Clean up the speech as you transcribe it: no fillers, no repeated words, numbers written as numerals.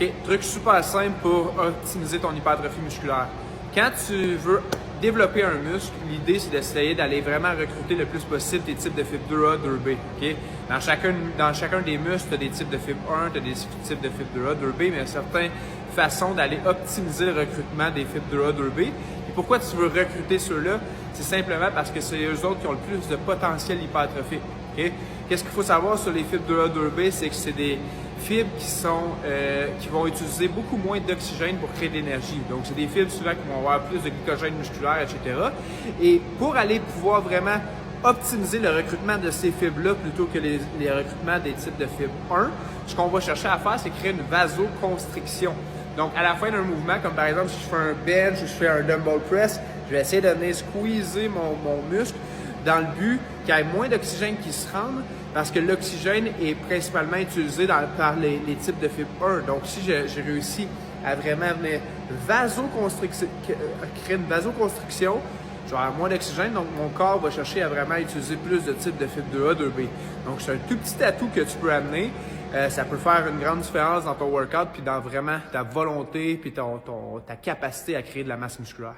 OK, truc super simple pour optimiser ton hypertrophie musculaire. Quand tu veux développer un muscle, l'idée c'est d'essayer d'aller vraiment recruter le plus possible tes types de fibres 2A, 2B. Okay? Dans chacun des muscles, tu as des types de fibre 1, tu as des types de fibres 2A, 2B, mais il y a certaines façons d'aller optimiser le recrutement des fibres 2A, 2B. Et pourquoi tu veux recruter ceux-là? C'est simplement parce que c'est eux autres qui ont le plus de potentiel hypertrophique. Okay? Qu'est-ce qu'il faut savoir sur les fibres 2A, 2B? C'est que c'est des fibres qui vont utiliser beaucoup moins d'oxygène pour créer de l'énergie. Donc, c'est des fibres souvent qui vont avoir plus de glycogène musculaire, etc. Et pour aller pouvoir vraiment optimiser le recrutement de ces fibres-là plutôt que les recrutements des types de fibres 1, ce qu'on va chercher à faire, c'est créer une vasoconstriction. Donc, à la fin d'un mouvement, comme par exemple, si je fais un bench ou je fais un dumbbell press, je vais essayer de venir squeezer mon muscle dans le but qu'il y ait moins d'oxygène qui se rende parce que l'oxygène est principalement utilisé par les types de fibres 1. Donc, si j'ai réussi à vraiment venir créer une vasoconstriction, je vais avoir moins d'oxygène, donc mon corps va chercher à vraiment utiliser plus de types de fibres 2A, 2B. Donc, c'est un tout petit atout que tu peux amener. Ça peut faire une grande différence dans ton workout puis dans vraiment ta volonté puis ta capacité à créer de la masse musculaire.